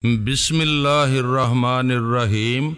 بسم اللہ الرحمن الرحیم۔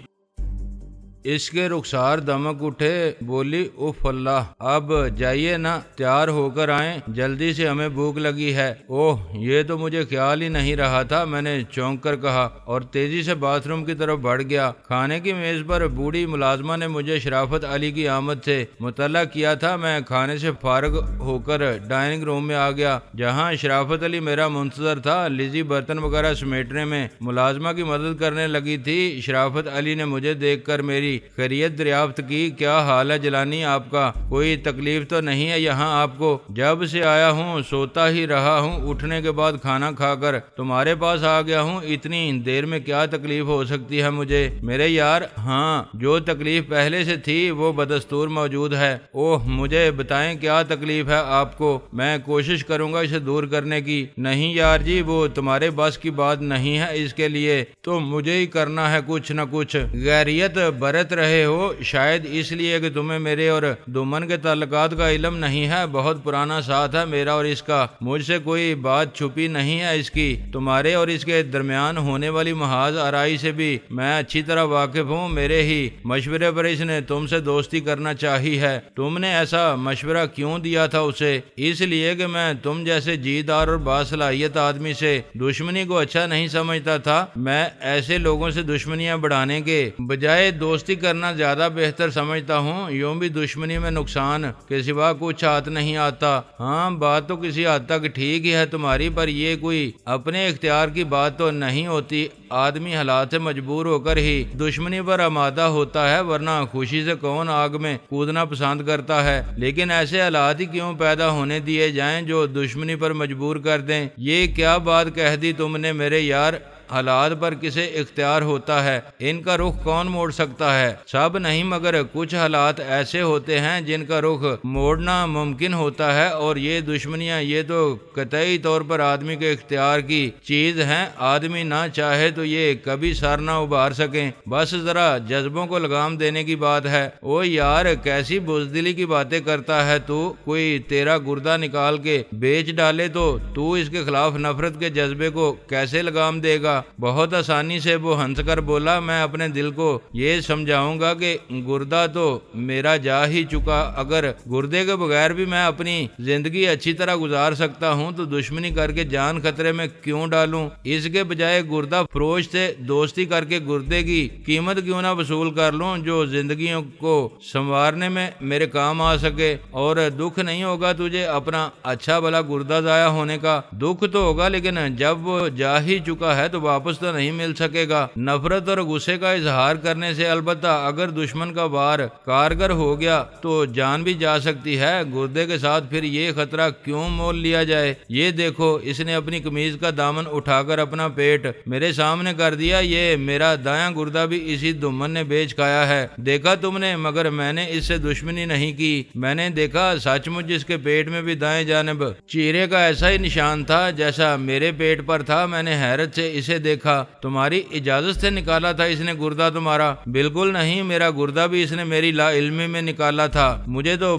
اس کے رخسار دمک اٹھے، بولی اف اللہ، اب جائیے نا، تیار ہو کر آئیں، جلدی سے ہمیں بھوک لگی ہے۔ اوہ، یہ تو مجھے خیال ہی نہیں رہا تھا، میں نے چونک کر کہا اور تیزی سے باتھ روم کی طرف بڑھ گیا۔ کھانے کی میز پر بوڑھی ملازمہ نے مجھے شرافت علی کی آمد سے مطلع کیا تھا۔ میں کھانے سے فارغ ہو کر ڈائننگ روم میں آ گیا، جہاں شرافت علی میرا منتظر تھا۔ لزی برتن وغیرہ سمیٹنے میں ملازمہ کی مدد کرنے لگی تھی۔ شرافت علی نے مجھے دیکھ کر میری خیریت دریافت کی۔ کیا حال ہے جلانی آپ کا؟ کوئی تکلیف تو نہیں ہے یہاں آپ کو؟ جب سے آیا ہوں سوتا ہی رہا ہوں، اٹھنے کے بعد کھانا کھا کر تمہارے پاس آ گیا ہوں۔ اتنی دیر میں کیا تکلیف ہو سکتی ہے مجھے میرے یار؟ ہاں، جو تکلیف پہلے سے تھی وہ بدستور موجود ہے۔ اوہ، مجھے بتائیں کیا تکلیف ہے آپ کو، میں کوشش کروں گا اسے دور کرنے کی۔ نہیں یار جی، وہ تمہارے بس کی بات نہیں ہے، اس کے لیے تو مجھے ہی کرنا ہے کچھ نہ کچھ۔ غیریت برت رہے ہو، شاید اس لیے کہ تمہیں میرے اور دومن کے تعلقات کا علم نہیں ہے۔ بہت پرانا ساتھ ہے میرا اور اس کا، مجھ سے کوئی بات چھپی نہیں ہے اس کی۔ تمہارے اور اس کے درمیان ہونے والی محاذ آرائی سے بھی میں اچھی طرح واقف ہوں۔ میرے ہی مشورے پر اس نے تم سے دوستی کرنا چاہی ہے۔ تم نے ایسا مشورہ کیوں دیا تھا اسے؟ اس لیے کہ میں تم جیسے جیدار اور باصلاحیت آدمی سے دشمنی کو اچھا نہیں سمجھتا تھا۔ میں ایسے لوگوں سے دشمنیاں بڑھانے کے بجائے دوستی کرنا زیادہ بہتر سمجھتا ہوں۔ یوں بھی دشمنی میں نقصان کے سوا کچھ ہاتھ نہیں آتا۔ ہاں، بات تو کسی حد تک ٹھیک ہی ہے تمہاری، پر یہ کوئی اپنے اختیار کی بات تو نہیں ہوتی۔ آدمی حالات سے مجبور ہو کر ہی دشمنی پر آمادہ ہوتا ہے، ورنہ خوشی سے کون آگ میں کودنا پسند کرتا ہے؟ لیکن ایسے حالات ہی کیوں پیدا ہونے دیے جائیں جو دشمنی پر مجبور کر دیں؟ یہ کیا بات کہہ دی تم نے میرے یار؟ حالات پر کسے اختیار ہوتا ہے؟ ان کا رخ کون موڑ سکتا ہے؟ سب نہیں، مگر کچھ حالات ایسے ہوتے ہیں جن کا رخ موڑنا ممکن ہوتا ہے، اور یہ دشمنیاں یہ تو قطعی طور پر آدمی کے اختیار کی چیز ہیں۔ آدمی نہ چاہے تو یہ کبھی سر نہ ابھار سکیں، بس ذرا جذبوں کو لگام دینے کی بات ہے۔ او یار، کیسی بزدلی کی باتیں کرتا ہے تو؟ کوئی تیرا گردہ نکال کے بیچ ڈالے تو اس کے خلاف نفرت کے جذبے کو کیسے لگام دے گا؟ بہت آسانی سے وہ ہنس کر بولا، میں اپنے دل کو یہ سمجھاؤں گا کہ گردہ تو میرا جا ہی چکا۔ اگر گردے کے بغیر بھی میں اپنی زندگی اچھی طرح گزار سکتا ہوں تو دشمنی کر کے جان خطرے میں کیوں ڈالوں؟ اس کے بجائے گردہ فروش سے دوستی کر کے گردے کی قیمت کیوں نہ وصول کر لوں، جو زندگیوں کو سنوارنے میں میرے کام آ سکے۔ اور دکھ نہیں ہوگا تجھے اپنا اچھا بھلا گردہ ضائع ہونے کا؟ دکھ تو ہوگا، لیکن جب وہ جا ہی چکا ہے تو واپس تو نہیں مل سکے گا۔ نفرت اور غصے کا اظہار کرنے سے البتہ اگر دشمن کا وار کارگر ہو گیا تو جان بھی جا سکتی ہے۔ گردے کے ساتھ پھر یہ خطرہ کیوں مول لیا جائے؟ یہ دیکھو، اس نے اپنی قمیض کا دامن اٹھا کر اپنا پیٹ میرے سامنے کر دیا۔ یہ میرا دایاں گردہ بھی اسی دمن نے بیچ کھایا ہے، دیکھا تم نے؟ مگر میں نے اس سے دشمنی نہیں کی، میں نے دیکھا سچ مچ اس کے پیٹ میں بھی دائیں جانب چیرے کا ایسا ہی نشان تھا جیسا میرے پیٹ پر تھا۔ میں نے حیرت سے اسے دیکھا۔ تمہاری اجازت سے نکالا تھا اس نے گردہ تمہارا؟ بالکل نہیں، میرا گردہ بھی اس نے میری لا علمی میں نکالا تھا۔ مجھے تو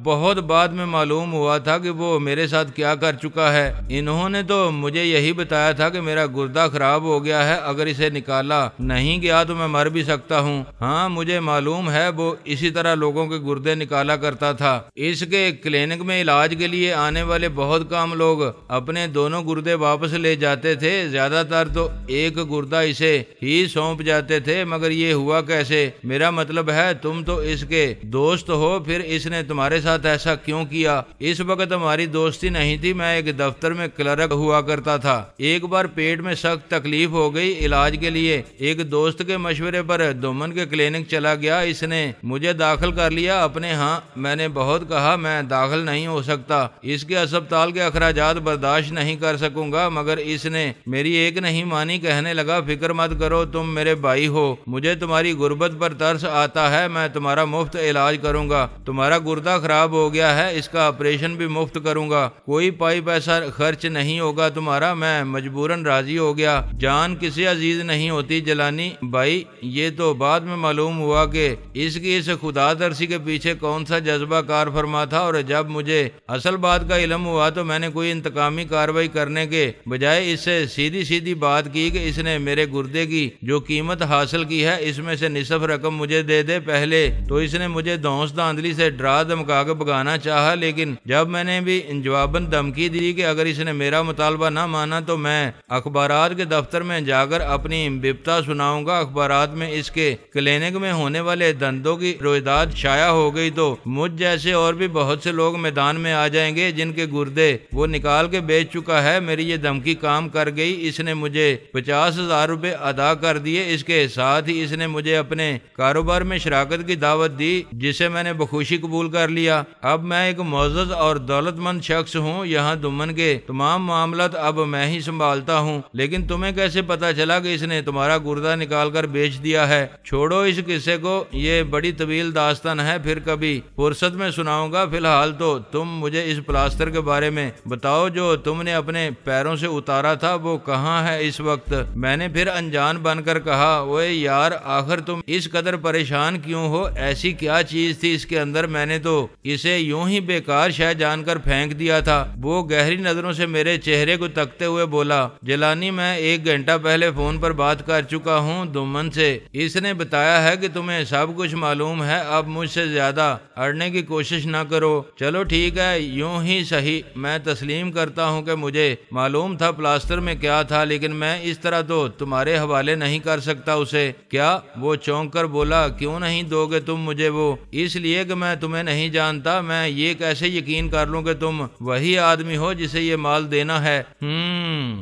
بہت بعد میں معلوم ہوا تھا کہ وہ میرے ساتھ کیا کر چکا ہے۔ انہوں نے تو مجھے یہی بتایا تھا کہ میرا گردہ خراب ہو گیا ہے، اگر اسے نکالا نہیں گیا تو میں مر بھی سکتا ہوں۔ ہاں، مجھے معلوم ہے وہ اسی طرح لوگوں کے گردے نکالا کرتا تھا۔ اس کے کلینک میں علاج کے لیے آنے والے بہت کم لوگ اپنے دونوں گردے واپس لے جاتے تھے، زیادہ تر تو ایک گردہ اسے ہی سونپ جاتے تھے۔ مگر یہ ہوا کیسے؟ میرا مطلب ہے تم تو اس کے دوست ہو، پھر اس نے تمہارے ساتھ ایسا کیوں کیا؟ اس وقت ہماری دوستی نہیں تھی، میں ایک دفتر میں کلرک ہوا کرتا تھا۔ ایک بار پیٹ میں سخت تکلیف ہو گئی، علاج کے لیے ایک دوست کے مشورے پر دومن کے کلینک چلا گیا۔ اس نے مجھے داخل کر لیا اپنے ہاں۔ میں نے بہت کہا میں داخل نہیں ہو سکتا، اس کے اسپتال کے اخراجات برداشت نہیں کر سکوں گا، مگر اس نے میری ایک نہیں مانی۔ کہنے لگا، فکر مت کرو، تم میرے بھائی ہو، مجھے تمہاری غربت پر ترس آتا ہے، میں تمہارا مفت علاج کروں گا۔ تمہارا گردہ خراب ہو گیا ہے، اس کا آپریشن بھی مفت کروں گا، کوئی پائی پیسہ خرچ نہیں ہوگا تمہارا۔ میں مجبوراً راضی ہو گیا۔ جان کسی عزیز نہیں ہوتی جلانی بھائی، یہ تو بعد میں معلوم ہوا کہ اس کی اس خدا ترسی کے پیچھے کون سا جذبہ کار فرما تھا، اور جب مجھے اصل بات کا علم ہوا تو میں نے کوئی انتقامی کارروائی کرنے کے بجائے اس سے سیدھی سیدھی بات کی کہ اس نے میرے گردے کی جو قیمت حاصل کی ہے اس میں سے نصف رقم مجھے دے دے۔ پہلے تو اس نے مجھے دھونس دھاندلی سے ڈرا دھمکا کے بھگانا چاہا، لیکن جب میں نے بھی جواباً دھمکی دی کہ اگر اس نے میرا مطالبہ نہ مانا تو میں اخبارات کے دفتر میں جا کر اپنی بپتا سناؤں گا، اخبارات میں اس کے کلینک میں ہونے والے دندوں کی رویداد شائع ہو گئی تو مجھ جیسے اور بھی بہت سے لوگ میدان میں آ جائیں گے جن کے گردے وہ نکال کے بیچ چکا ہے۔ میری یہ دھمکی کام کر گئی، اس نے مجھے 50,000 روپے ادا کر دیے، اس کے ساتھ ہی اس نے مجھے اپنے کاروبار میں شراکت کی دعوت دی جسے میں نے بخوشی قبول کر لیا۔ اب میں ایک معزز اور دولت مند شخص ہوں، یہاں دمن کے تمام معاملات اب میں ہی سنبھالتا ہوں، لیکن تمہیں کیسے پتا چلا کہ اس نے تمہارا گردہ نکال کر بیچ دیا ہے؟ چھوڑو اس قصے کو، یہ بڑی طویل داستان ہے، پھر کبھی فرصت میں سناؤں گا۔ فی الحال تو تم مجھے اس پلاسٹر کے بارے میں بتاؤ جو تم نے اپنے پیروں سے اتارا تھا، وہ کہاں ہے اس وقت؟ میں نے پھر انجان بن کر کہا، اوے یار آخر تم اس قدر پریشان کیوں ہو؟ ایسی کیا چیز تھی اس کے اندر؟ میں نے تو اسے یوں ہی بیکار شے جان کر پھینک دیا تھا۔ وہ گہری نظروں سے میرے چہرے کو تکتے ہوئے بولا، جیلانی میں 1 گھنٹہ پہلے فون پر بات کر چکا ہوں دمن سے، اس نے بتایا ہے کہ تمہیں سب کچھ معلوم ہے، اب مجھ سے زیادہ اڑنے کی کوشش نہ کرو۔ چلو ٹھیک ہے، یوں ہی صحیح، میں تسلیم کرتا ہوں کہ مجھے معلوم تھا پلاسٹر میں کیا تھا، لیکن میں اس طرح تو تمہارے حوالے نہیں کر سکتا اسے۔ کیا؟ وہ چونک کر بولا، کیوں نہیں دو گے تم مجھے وہ؟ اس لیے کہ میں تمہیں نہیں جانتا، میں یہ کیسے یقین کر لوں کہ تم وہی آدمی ہو جسے یہ مال دینا ہے؟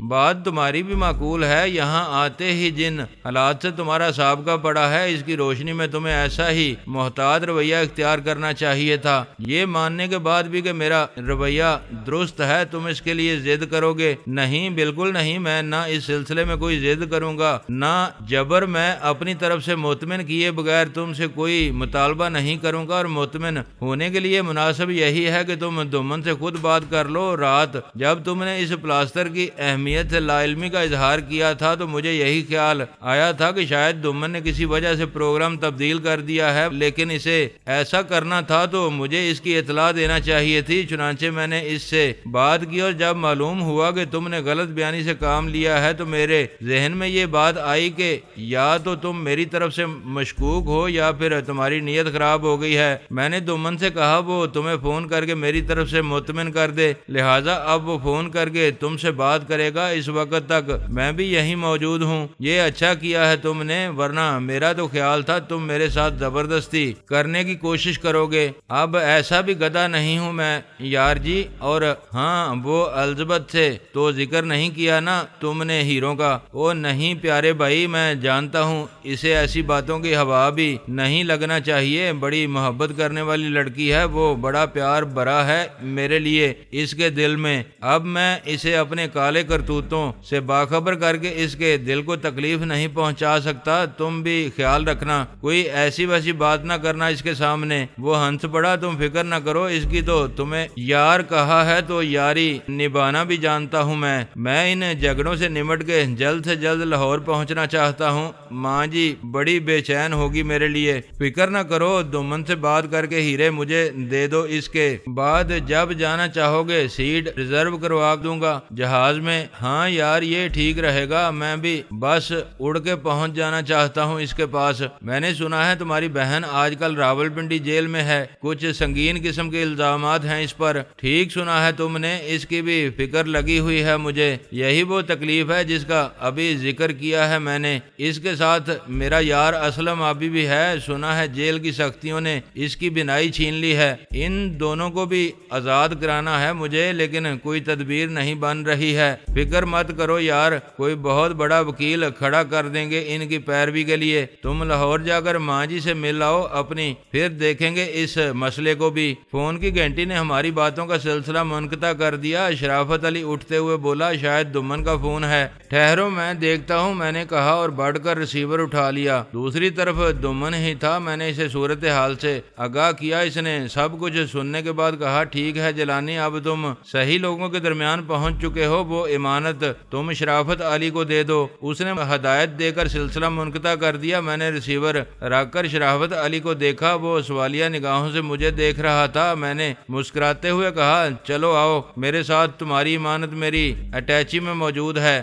بات تمہاری بھی معقول ہے، یہاں آتے ہی جن حالات سے تمہارا سابقہ پڑا ہے اس کی روشنی میں تمہیں ایسا ہی محتاط رویہ اختیار کرنا چاہیے تھا۔ یہ ماننے کے بعد بھی کہ میرا رویہ درست ہے تم اس کے لیے ضد کرو گے؟ نہیں، بالکل نہیں، میں نہ اس سلسلے میں کوئی ضد کروں گا نہ جبر، میں اپنی طرف سے مطمئن کیے بغیر تم سے کوئی مطالبہ نہیں کروں گا، اور مطمئن ہونے کے لیے مناسب یہی ہے کہ تم دمن سے خود بات کر لو۔ رات جب تم نے اس پلاسٹر کی اہمیت سے لا علمی کا اظہار کیا تھا تو مجھے یہی خیال آیا تھا کہ شاید دمن نے کسی وجہ سے پروگرام تبدیل کر دیا ہے، لیکن اسے ایسا کرنا تھا تو مجھے اس کی اطلاع دینا چاہیے تھی۔ چنانچہ میں نے اس سے بات کی اور جب معلوم ہوا کہ تم نے غلط بیانی سے کام لیا ہے تو میرے ذہن میں یہ بات آئی کہ یا تو تم میری طرف سے مشکوک ہو یا پھر تمہاری نیت خراب ہو گئی ہے۔ میں نے دمن سے کہا وہ تمہیں فون کر کے میری طرف سے مطمئن کر دے، لہٰذا اب وہ فون کر کے تم سے بات کرے گا، اس وقت تک میں بھی یہیں موجود ہوں۔ یہ اچھا کیا ہے تم نے، ورنہ میرا تو خیال تھا تم میرے ساتھ زبردستی کرنے کی کوشش کرو گے۔ اب ایسا بھی گدھا نہیں ہوں میں یار جی۔ اور ہاں، وہ الزبتھ سے تو ذکر نہیں کیا نا تم نے ہیروں کا؟ او نہیں پیارے بھائی، میں جانتا ہوں اسے ایسی باتوں کی ہوا بھی نہیں لگنا چاہیے، بڑی محبت کرنے والی لڑکی ہے وہ، بڑا پیار بھرا ہے میرے لیے اس کے دل میں۔ اب میں اسے اپنے کالے کرتوتوں سے باخبر کر کے اس کے دل کو تکلیف نہیں پہنچا سکتا۔ تم بھی خیال رکھنا، کوئی ایسی ویسی بات نہ کرنا اس کے سامنے۔ وہ ہنس پڑا، تم فکر نہ کرو اس کی، تو تمہیں یار کہا ہے تو یاری نبھانا بھی جانتا ہوں میں ان جھگڑوں سے نمٹ کے جلد سے جلد لاہور پہنچنا چاہتا ہوں۔ ماں جی بڑی بے چین ہوگی میرے لیے، فکر نہ کرو، دمن سے بات کر کے ہیرے مجھے دے دو، اس کے بعد جب جانا چاہو گے سیٹ ریزرو کروا دوں گا جہاز میں۔ ہاں یار یہ ٹھیک رہے گا، میں بھی بس اڑ کے پہنچ جانا چاہتا ہوں اس کے پاس۔ میں نے سنا ہے تمہاری بہن آج کل راولپنڈی جیل میں ہے، کچھ سنگین قسم کے الزامات ہیں اس پر۔ ٹھیک سنا ہے تم نے، اس کی بھی فکر لگی ہوئی ہے مجھے، یہی وہ تکلیف ہے جس کا ابھی ذکر کیا ہے میں نے۔ اس کے ساتھ میرا یار اسلم ابھی بھی ہے، سنا ہے جیل کی سختیوں نے اس کی بینائی چھین لی ہے۔ ان دونوں کو بھی آزاد کرانا ہے مجھے، لیکن کوئی تدبیر نہیں بن رہی ہے۔ فکر مت کرو یار، کوئی بہت بڑا وکیل کھڑا کر دیں گے ان کی پیروی کے لیے۔ تم لاہور جا کر ماں جی سے مل آؤ اپنی، پھر دیکھیں گے اس مسئلے کو بھی۔ فون کی گھنٹی نے ہماری باتوں کا سلسلہ منقطع کر دیا۔ شرافت علی اٹھتے ہوئے بولا، شاید دمن کا فون ہے، ٹھہرو میں دیکھتا ہوں، میں نے کہا اور بڑھ کر ریسیور اٹھا لیا۔ دوسری طرف دمن ہی تھا۔ میں نے اسے صورتحال سے آگاہ کیا، اس نے سب کچھ سننے کے بعد کہا، ٹھیک ہے جیلانی، اب تم صحیح لوگوں کے درمیان پہنچ چکے ہو، وہ امانت تم شرافت علی کو دے دو۔ اس نے ہدایت دے کر سلسلہ منقطع کر دیا۔ میں نے ریسیور رکھ کر شرافت علی کو دیکھا، وہ سوالیہ نگاہوں سے مجھے دیکھ رہا تھا۔ میں نے مسکراتے ہوئے کہا، چلو آؤ میرے ساتھ، تمہاری امانت میری اٹیچی میں موجود ہے۔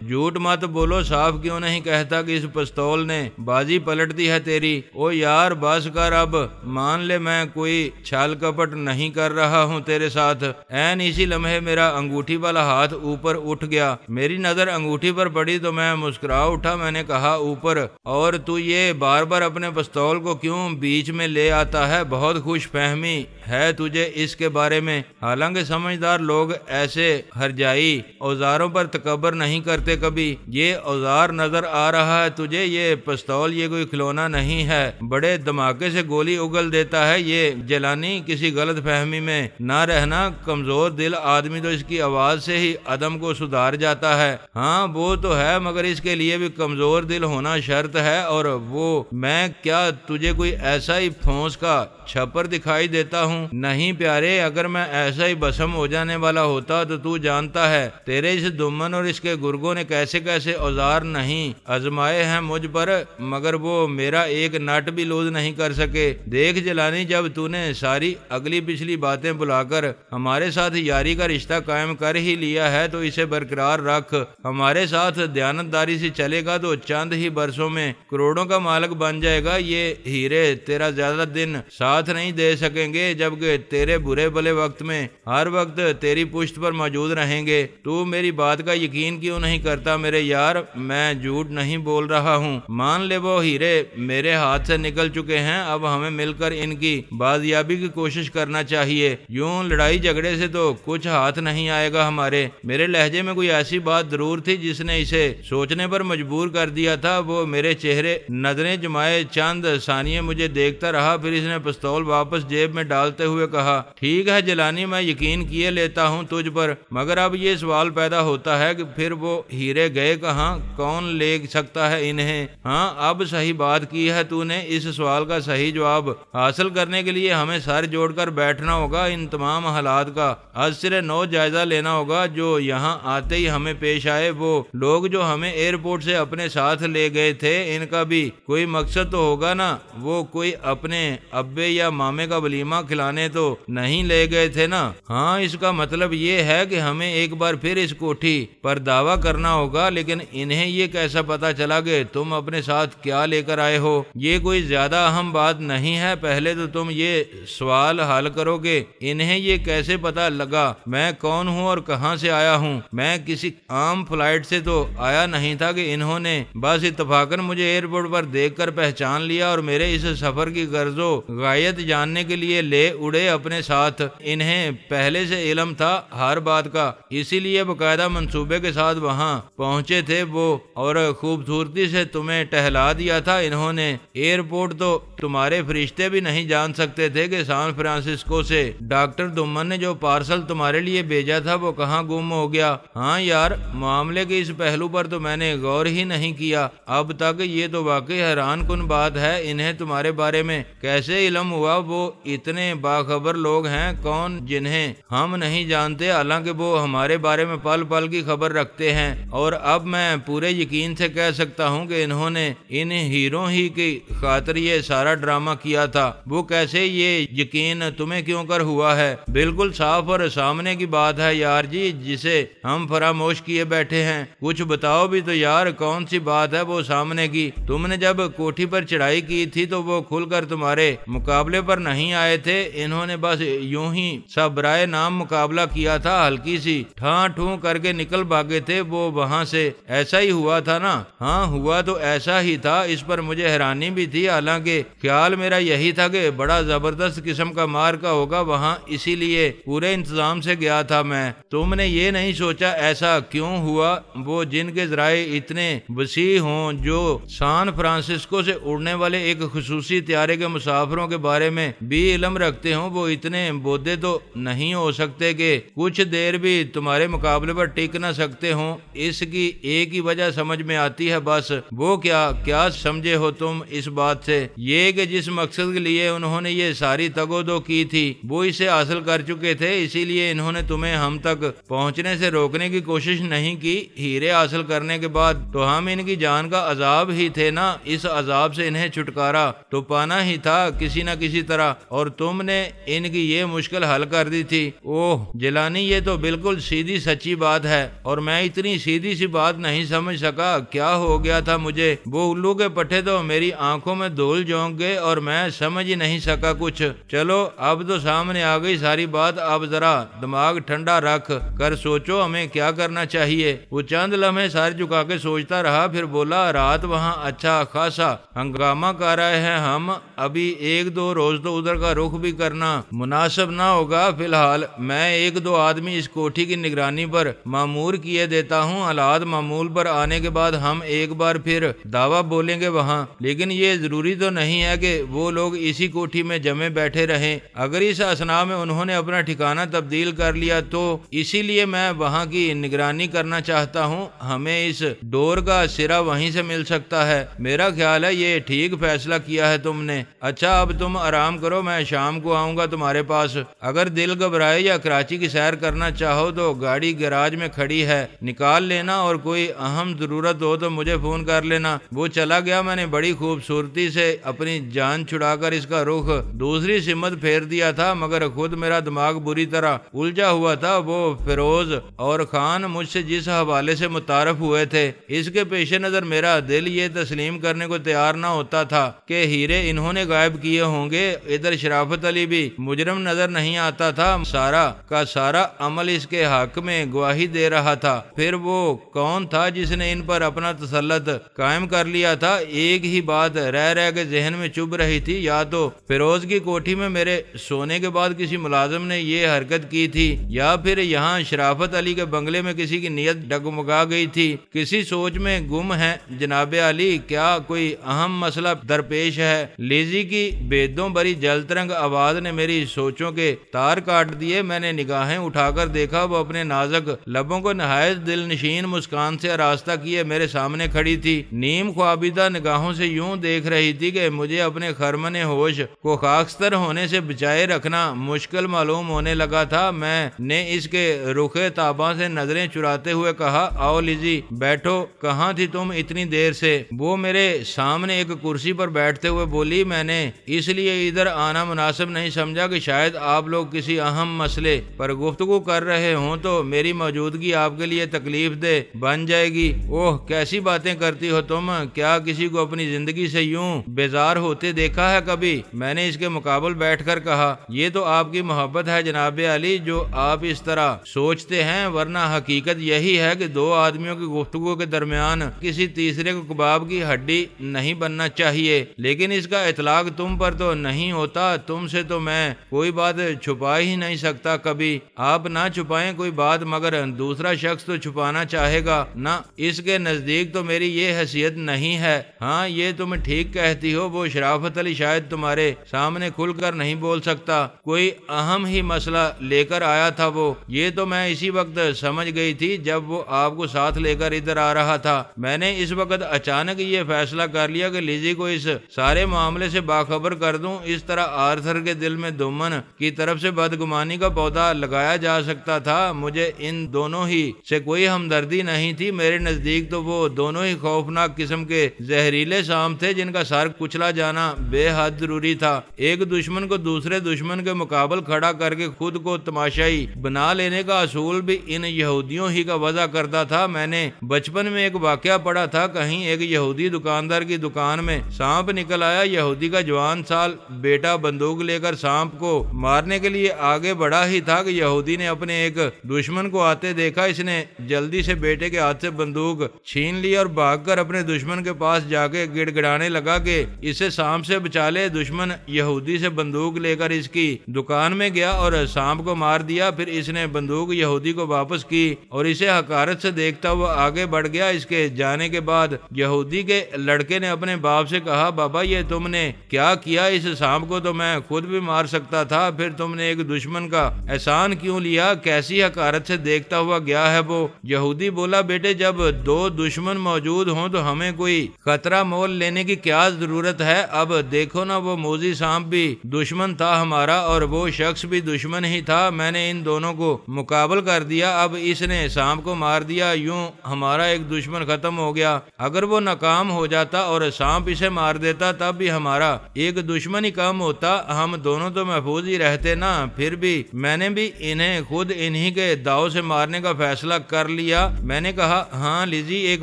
جھوٹ مت بولو، صاف کیوں نہیں کہتا کہ اس پستول نے بازی پلٹ دی ہے تیری؟ او یار بس کر، اب مان لے میں کوئی چھل کپٹ نہیں کر رہا ہوں تیرے ساتھ۔ این اسی لمحے میرا انگوٹھی والا ہاتھ اوپر اٹھ گیا، میری نظر انگوٹھی پر پڑی تو میں مسکرا اٹھا۔ میں نے کہا اوپر، اور تو یہ بار بار اپنے پستول کو کیوں بیچ میں لے آتا ہے؟ بہت خوش فہمی ہے تجھے اس کے بارے میں، حالانکہ سمجھدار لوگ ایسے ہرجائی اوزاروں پر تکبر نہیں کرتے کبھی۔ یہ اوزار نظر آ رہا ہے تجھے؟ یہ پستول یہ کوئی کھلونا نہیں ہے، بڑے دھماکے سے گولی اگل دیتا ہے یہ۔ جیلانی کسی غلط فہمی میں نہ رہنا، کمزور دل آدمی تو اس کی آواز سے ہی عدم کو سدھار جاتا ہے۔ ہاں وہ تو ہے، مگر اس کے لیے بھی کمزور دل ہونا شرط ہے، اور وہ میں کیا تجھے کوئی ایسا ہی پھونس کا چھپر دکھائی دیتا ہوں؟ نہیں پیارے، اگر میں ایسا ہی بسم ہو جانے والا ہوتا تو جانتا ہے تیرے اس دمن اور اس کے گرگوں نے کیسے کیسے اوزار نہیں آزمائے ہیں مجھ پر، مگر وہ میرا ایک نٹ بھی لوز نہیں کر سکے۔ دیکھ جیلانی، جب تو نے ساری اگلی پچھلی باتیں بلا کر ہمارے ساتھ یاری کا رشتہ قائم کر ہی لیا ہے تو اسے برقرار رکھ۔ ہمارے ساتھ دیانتداری سے چلے گا تو چند ہی برسوں میں کروڑوں کا مالک بن جائے گا۔ یہ ہیرے تیرا زیادہ دن ساتھ نہیں دے سکیں گے، جبکہ تیرے برے بھلے وقت میں ہر وقت تیری پشت پر موجود رہیں گے۔ تو میری بات کا یقین کیوں نہیں کرتا میرے یار؟ میں جھوٹ نہیں بول رہا ہوں، مان لے وہ ہیرے میرے ہاتھ سے نکل چکے ہیں، اب ہمیں مل کر ان کی بازیابی کی کوشش کرنا چاہیے۔ یوں لڑائی جھگڑے سے تو کچھ ہاتھ نہیں آئے گا ہمارے۔ میرے لہجے میں کوئی ایسی بات ضرور تھی جس نے اسے سوچنے پر مجبور کر دیا تھا۔ وہ میرے چہرے نظریں جمائے چند ثانیے مجھے دیکھتا رہا، پھر اس نے پستول واپس جیب میں ڈالتے ہوئے کہا، ٹھیک ہے جیلانی، میں یقین کیے لیتا ہوں تجھ پر، مگر اب یہ سوال پیدا ہوتا ہے کہ پھر وہ ہیرے گئے کہاں؟ کون لے سکتا ہے انہیں؟ ہاں اب صحیح بات کی ہے تو نے۔ اس سوال کا صحیح جواب حاصل کرنے کے لیے ہمیں سر جوڑ کر بیٹھنا ہوگا، ان تمام حالات کا از سر نو جائزہ لینا ہوگا جو یہاں آتے ہی ہمیں پیش آئے۔ وہ لوگ جو ہمیں ایئرپورٹ سے اپنے ساتھ لے گئے تھے، ان کا بھی کوئی مقصد تو ہوگا نا؟ وہ کوئی اپنے ابے یا مامے کا ولیمہ کھلانے تو نہیں لے گئے تھے نا؟ ہاں اس کا مطلب یہ ہے کہ ہمیں ایک بار پھر اس کوٹھی پر دعویٰ کرنا ہوگا، لیکن انہیں یہ کیسا پتا چلا کہ تم اپنے ساتھ کیا لے کر آئے ہو؟ یہ کوئی زیادہ اہم بات نہیں ہے، پہلے تو تم یہ سوال حل کرو کہ انہیں یہ کیسے پتا لگا میں کون ہوں اور کہاں سے آیا ہوں۔ میں کسی عام فلائٹ سے تو آیا نہیں تھا کہ انہوں نے بس اتفاقاً مجھے ایئرپورٹ پر دیکھ کر پہچان لیا اور میرے اس سفر کی غرض و غایت جاننے کے لیے لے اڑے اپنے ساتھ۔ انہیں پہلے سے علم تھا ہر بات کا، اسی لیے باقاعدہ منصوبے کے ساتھ وہاں پہنچے تھے وہ، اور خوبصورتی سے تمہیں ٹہلا دیا تھا انہوں نے۔ ایئرپورٹ تو تمہارے فرشتے بھی نہیں جان سکتے تھے کہ سان فرانسسکو سے ڈاکٹر دمن نے جو پارسل تمہارے لیے بھیجا تھا وہ کہاں گم ہو گیا۔ ہاں یار، معاملے کے اس پہلو پر تو میں نے غور ہی نہیں کیا اب تک۔ یہ تو واقعی حیران کن بات ہے، انہیں تمہارے بارے میں کیسے علم ہوا؟ وہ اتنے باخبر لوگ ہیں کون جنہیں ہم نہیں جانتے، حالانکہ وہ ہمارے بارے میں پل پل کی خبر رکھتے ہیں۔ اور اب میں پورے یقین سے کہہ سکتا ہوں کہ انہوں نے ان ہیروں ہی کی خاطر یہ سارا ڈرامہ کیا تھا۔ وہ کیسے؟ یہ یقین تمہیں کیوں کر ہوا ہے؟ بالکل صاف اور سامنے کی بات ہے یار جی، جسے ہم فراموش کیے بیٹھے ہیں۔ کچھ بتاؤ بھی تو یار، کون سی بات ہے وہ سامنے کی؟ تم نے جب کوٹھی پر چڑھائی کی تھی تو وہ کھل کر تمہارے مقابلے پر نہیں آئے تھے، انہوں نے بس یوں ہی سب برائے نام مقابلہ کیا تھا، ہلکی سی ٹھاں ٹھوں کر کے نکل بھاگے تھے وہ وہاں سے۔ ایسا ہی ہوا تھا نا؟ ہاں ہوا تو ایسا ہی تھا، اس پر مجھے حیرانی بھی تھی، حالانکہ خیال میرا یہی تھا کہ بڑا زبردست قسم کا مار کا ہوگا وہاں، اسی لیے پورے انتظام سے گیا تھا میں۔ تم نے یہ نہیں سوچا ایسا کیوں ہوا؟ وہ جن کے ذرائع اتنے وسیع ہوں، جو سان فرانسسکو سے اڑنے والے ایک خصوصی طیارے کے مسافروں کے بارے میں بھی علم رکھتے ہوں، وہ اتنے بودے تو نہیں ہو سکتے کہ کچھ دیر بھی تمہارے مقابلے پر ٹک نہ سکتے ہوں۔ اس کی ایک ہی وجہ سمجھ میں آتی ہے بس۔ وہ کیا سمجھے ہو تم اس بات سے؟ یہ کہ جس مقصد کے لیے انہوں نے یہ ساری تگودو کی تھی وہ اسے حاصل کر چکے تھے، اسی لیے انہوں نے تمہیں ہم تک پہنچنے سے روکنے کی کوشش نہیں کی۔ ہیرے حاصل کرنے کے بعد تو ہم ان کی جان کا عذاب ہی تھے نا، اس عذاب سے انہیں چھٹکارا تو پانا ہی تھا کسی نہ کسی طرح، اور تم نے ان کی یہ مشکل حل کر دی تھی۔ اوہ جیلانی، یہ تو بالکل سیدھی سچی بات ہے، اور میں میں اتنی سیدھی سی بات نہیں سمجھ سکا، کیا ہو گیا تھا مجھے؟ وہ الو کے پٹھے تو میری آنکھوں میں دھول جھونک گئے اور میں سمجھ ہی نہیں سکا کچھ۔ چلو اب تو سامنے آ گئی ساری بات، اب ذرا دماغ ٹھنڈا رکھ کر سوچو ہمیں کیا کرنا چاہیے۔ وہ چند لمحے سر جھکا کے سوچتا رہا، پھر بولا رات وہاں اچھا خاصا ہنگامہ کر رہے ہیں ہم، ابھی ایک دو روز تو ادھر کا رخ بھی کرنا مناسب نہ ہوگا۔ فی الحال میں ایک دو آدمی اس کوٹھی کی نگرانی پر مامور کیے دیتا ہوں، حالات معمول پر آنے کے بعد ہم ایک بار پھر دعویٰ بولیں گے وہاں، لیکن یہ ضروری تو نہیں ہے کہ وہ لوگ اسی کوٹھی میں جمے بیٹھے رہیں۔ اگر اس اثناء میں انہوں نے اپنا ٹھکانہ تبدیل کر لیا تو اسی لیے میں وہاں کی نگرانی کرنا چاہتا ہوں، ہمیں اس ڈور کا سرا وہیں سے مل سکتا ہے۔ میرا خیال ہے یہ ٹھیک فیصلہ کیا ہے تم نے۔ اچھا اب تم آرام کرو، میں شام کو آؤں گا تمہارے پاس۔ اگر دل گھبرائے یا کراچی کی سیر کرنا چاہو تو گاڑی گیراج میں کھڑی ہے، نکال لینا، اور کوئی اہم ضرورت ہو تو مجھے فون کر لینا۔ وہ چلا گیا۔ میں نے بڑی خوبصورتی سے اپنی جان چھڑا کر اس کا رخ دوسری سمت پھیر دیا تھا، مگر خود میرا دماغ بری طرح الجھا ہوا تھا۔ وہ فیروز اور خان مجھ سے جس حوالے سے متعارف ہوئے تھے، اس کے پیش نظر میرا دل یہ تسلیم کرنے کو تیار نہ ہوتا تھا کہ ہیرے انہوں نے غائب کیے ہوں گے۔ ادھر شرافت علی بھی مجرم نظر نہیں آتا تھا، سارا کا سارا عمل اس کے حق میں گواہی دے رہا تھا۔ پھر وہ کون تھا جس نے ان پر اپنا تسلط قائم کر لیا تھا؟ ایک ہی بات رہ رہ کے ذہن میں چبھ رہی تھی، یا تو فیروز کی کوٹھی میں میرے سونے کے بعد کسی ملازم نے یہ حرکت کی تھی، یا پھر یہاں شرافت علی کے بنگلے میں کسی کی نیت ڈگمگا گئی تھی۔ کسی سوچ میں گم ہے جناب علی، کیا کوئی اہم مسئلہ درپیش ہے؟ لیزی کی بیدوں بری جلترنگ آواز نے میری سوچوں کے تار کاٹ دیے۔ میں نے نگاہیں اٹھا کر دیکھا، وہ اپنے نازک لبوں کو نہایت دل نشین مسکان سے آراستہ کیے میرے سامنے کھڑی تھی، نیم خوابیدہ نگاہوں سے یوں دیکھ رہی تھی کہ مجھے اپنے خرمن ہوش کو خاکستر ہونے سے بچائے رکھنا مشکل معلوم ہونے لگا تھا۔ میں نے اس کے رخ تاباں سے نظریں چراتے ہوئے کہا، آؤ لیزی بیٹھو، کہاں تھی تم اتنی دیر سے؟ وہ میرے سامنے ایک کرسی پر بیٹھتے ہوئے بولی، میں نے اس لیے ادھر آنا مناسب نہیں سمجھا کہ شاید آپ لوگ کسی اہم مسئلے پر گفتگو کر رہے ہوں تو میری موجودگی آپ کے لیے تکلیف دہ بن جائے گی۔ اوہ کیسی باتیں کرتی ہو تم، کیا کسی کو اپنی زندگی سے یوں بیزار ہوتے دیکھا ہے کبھی؟ میں نے اس کے مقابل بیٹھ کر کہا، یہ تو آپ کی محبت ہے جناب علی جو آپ اس طرح سوچتے ہیں، ورنہ حقیقت یہی ہے کہ دو آدمیوں کی گفتگو کے درمیان کسی تیسرے کو کباب کی ہڈی نہیں بننا چاہیے، لیکن اس کا اطلاق تم پر تو نہیں ہوتا۔ تم سے تو میں کوئی بات چھپا ہی نہیں سکتا، کبھی آپ نہ چھپائیں کوئی بات، مگر دوسرا شخص تو چھپانا چاہے گا نا، اس کے نزدیک تو میری یہ حیثیت نہیں ہے۔ ہاں یہ تم ٹھیک کہتی ہو، وہ شرافت علی شاید تمہارے سامنے کھل کر نہیں بول سکتا، کوئی اہم ہی مسئلہ لے کر آیا تھا وہ، یہ تو میں اسی وقت سمجھ گئی تھی جب وہ آپ کو ساتھ لے کر ادھر آ رہا تھا۔ میں نے اس وقت اچانک یہ فیصلہ کر لیا کہ لیزی کو اس سارے معاملے سے باخبر کر دوں، اس طرح آرتھر کے دل میں دمن کی طرف سے بدگمانی کا پودا لگایا جا سکتا تھا۔ مجھے ان دونوں ہی سے کوئی ہمدردی نہیں تھی، میرے نزدیک تو وہ دونوں ہی خوفناک قسم کے زہریلے سام تھے جن کا سر کچلا جانا بے حد ضروری تھا۔ ایک دشمن کو دوسرے دشمن کے مقابل کھڑا کر کے خود کو تماشائی بنا لینے کا اصول بھی ان یہودیوں ہی کا وضع کرتا تھا۔ میں نے بچپن میں ایک واقعہ پڑھا تھا، کہیں ایک یہودی دکاندار کی دکان میں سانپ نکل آیا، یہودی کا جوان سال بیٹا بندوق لے کر سانپ کو مارنے کے لیے آگے بڑھا ہی تھا کہ یہودی نے اپنے ایک دشمن کو آتے دیکھا، اس نے جلدی سے بیٹے کے ہاتھ سے بندوق چھین لی اور بھاگ کر اپنے دشمن کے پاس جا کے گڑ گڑانے لگا کہ اسے سانپ سے بچا لے۔ دشمن یہودی سے بندوق لے کر اس کی دکان میں گیا اور سانپ کو مار دیا، پھر اس نے بندوق یہودی کو واپس کی اور اسے حقارت سے دیکھتا ہوا آگے بڑھ گیا۔ اس کے جانے کے بعد یہودی کے لڑکے نے اپنے باپ سے کہا، بابا یہ تم نے کیا کیا؟ اس سانپ کو تو میں خود بھی مار سکتا تھا، پھر تم نے ایک دشمن کا احسان کیوں لیا؟ کیسی حقارت سے دیکھتا ہوا گیا ہے وہ۔ یہودی بولا، بیٹے جب دو دشمن موجود ہوں تو ہمیں کوئی خطرہ مول لینے کی کیا ضرورت ہے؟ اب دیکھو نا، وہ موذی سانپ بھی دشمن تھا ہمارا اور وہ شخص بھی دشمن ہی تھا، میں نے ان دونوں کو مقابل کر دیا، اب اس نے سانپ کو مار دیا، یوں ہمارا ایک دشمن ختم ہو گیا۔ اگر وہ ناکام ہو جاتا اور سانپ اسے مار دیتا تب بھی ہمارا ایک دشمن ہی کم ہوتا، ہم دونوں تو محفوظ ہی رہتے نا۔ پھر بھی میں نے بھی انہیں خود انہی کے داؤ سے مارنے کا فیصلہ کر لیا؟ میں نے کہا ہاں لیزی، ایک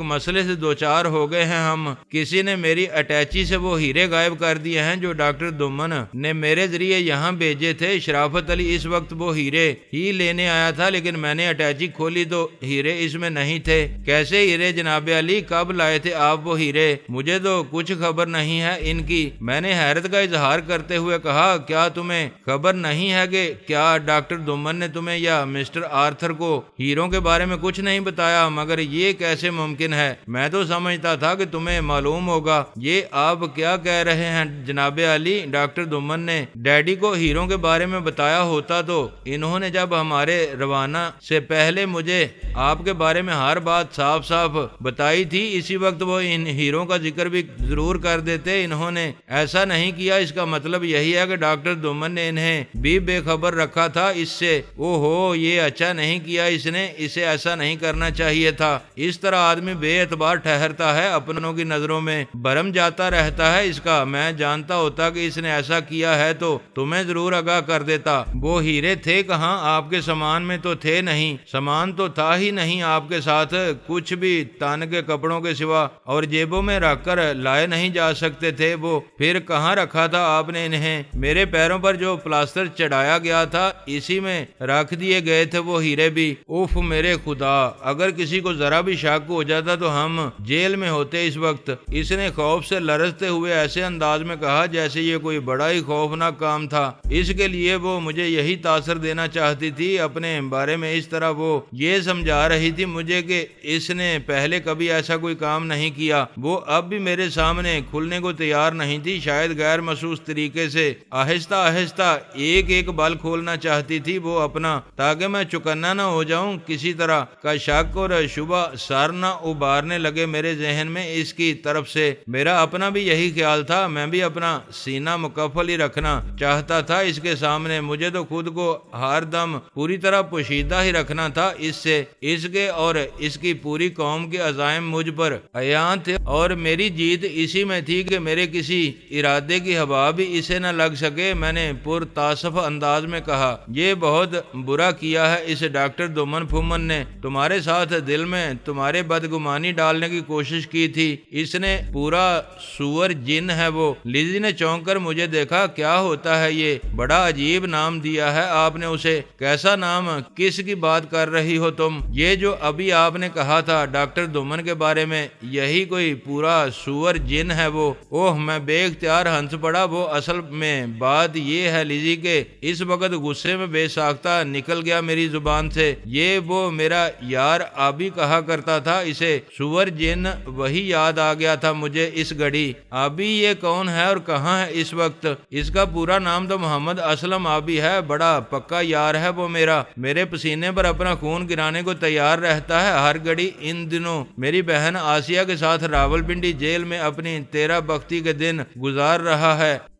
مسئلے سے دوچار ہو گئے ہیں ہم۔ کسی نے میری اٹیچی سے وہ ہیرے غائب کر دیے ہیں جو ڈاکٹر دومن نے میرے ذریعے یہاں بھیجے تھے۔ شرافت علی اس وقت وہ ہیرے ہی لینے آیا تھا، لیکن میں نے اٹیچی کھولی تو ہیرے اس میں نہیں تھے۔ کیسے ہیرے جناب علی؟ کب لائے تھے آپ وہ ہیرے؟ مجھے تو کچھ خبر نہیں ہے ان کی۔ میں نے حیرت کا اظہار کرتے ہوئے کہا کیا تمہیں خبر نہیں ہے کہ کیا ڈاکٹر دومن نے تمہیں یا مسٹر آرتھر کو ہیروں کے بارے میں کچھ نہیں بتایا؟ مگر یہ کیسے ممکن ہے؟ میں تو سمجھتا تھا کہ تمہیں معلوم ہوگا۔ یہ آپ کیا کہہ رہے ہیں جناب علی؟ ڈاکٹر دومن نے ڈیڈی کو ہیروں کے بارے میں بتایا ہوتا تو انہوں نے جب ہمارے روانہ سے پہلے مجھے آپ کے بارے میں ہر بات صاف صاف بتائی تھی، اسی وقت وہ ان ہیروں کا ذکر بھی ضرور کر دیتے۔ انہوں نے ایسا نہیں کیا، اس کا مطلب یہی ہے کہ ڈاکٹر دومن نے انہیں بھی بے خبر رکھا تھا اس سے۔ او ہو، یہ اچھا نہیں کیا اس نے، اسے ایسا نہیں کرنا چاہیے تھا۔ اس طرح آدمی بے اعتبار ٹھہرتا ہے، اپنوں کی نظروں میں برم جاتا رہتا ہے۔ اس کا میں جانتا ہوتا کہ اس نے ایسا کیا ہے تو تمہیں ضرور آگاہ کر دیتا۔ وہ ہیرے تھے کہاں؟ آپ کے سامان میں تو تھے نہیں۔ سامان تو تھا ہی نہیں آپ کے ساتھ، کچھ بھی تن کے کپڑوں کے سوا اور جیبوں میں رکھ کر لائے نہیں جا سکتے تھے۔ وہ پھر کہاں رکھا تھا آپ نے انہیں؟ میرے پیروں پر جو پلاسٹر چڑھایا گیا تھا اسی میں رکھ دیے گئے تھے وہ ہیرے بھی۔ اوف میرے خدا، اگر کسی کو ذرا بھی شک ہو جاتا تو ہم جیل میں ہوتے اس وقت۔ اس نے خوف سے لرزتے ہوئے ایسے انداز میں کہا جیسے یہ کوئی بڑا ہی خوفناک کام تھا۔ اس کے لیے وہ مجھے یہی تاثر دینا چاہتی تھی اپنے بارے میں، اس طرح وہ یہ سمجھا رہی تھی مجھے کہ اس نے پہلے کبھی ایسا کوئی کام نہیں کیا۔ وہ اب بھی میرے سامنے کھلنے کو تیار نہیں تھی، شاید غیر محسوس طریقے سے آہستہ آہستہ ایک ایک بل کھولنا چاہتی تھی وہ اپنا، تاکہ میں چکنا نہ ہو جاؤں۔ کسی طرح کا شک اور شبہ سر نہ ابھارنے لگے میرے ذہن میں اس کی طرف سے۔ میرا اپنا بھی یہی خیال تھا، میں بھی اپنا سینہ مکفل ہی رکھنا چاہتا تھا اس کے سامنے۔ مجھے تو خود کو ہر دم پوری طرح پوشیدہ ہی رکھنا تھا اس سے۔ اس کے اور اس کی پوری قوم کے عزائم مجھ پر عیاں تھے اور میری جیت اسی میں تھی کہ میرے کسی ارادے کی ہوا بھی اسے نہ لگ سکے۔ میں نے پرتاسف انداز میں کہا یہ بہت برا کیا ہے اس ڈاکٹر دومن پھومن نے، تمہارے ساتھ دل میں تمہارے بدگمانی ڈالنے کی کوشش کی تھی۔ اس نے پورا سور جن ہے وہ۔ لیزی نے چونک کر مجھے دیکھا۔ کیا ہوتا ہے یہ؟ بڑا عجیب نام دیا ہے آپ نے اسے۔ کیسا نام؟ کس کی بات کر رہی ہو تم؟ یہ جو ابھی آپ نے کہا تھا ڈاکٹر دومن کے بارے میں، یہی کوئی پورا سور جن ہے وہ۔ اوہ، میں بے اختیار ہنس پڑا۔ وہ اصل میں بات یہ ہے لیزی کہ اس وقت غصے میں بے ساختہ نکل گیا میری زبان سے۔ یہ وہ میرا یار آبی کہا کرتا تھا، اسے سور جن وہی یاد آ گیا تھا مجھے اس گھڑی۔ آبی یہ کون ہے اور کہاں ہے اس وقت؟ اس کا پورا نام تو محمد اسلم آبی ہے، بڑا پکا یار ہے وہ میرا، میرے پسینے پر اپنا خون گرانے کو تیار رہتا ہے ہر گھڑی۔ ان دنوں میری بہن آسیہ کے ساتھ راول پنڈی جیل میں اپنی 13 بختی کے دن گزار رہا ہے۔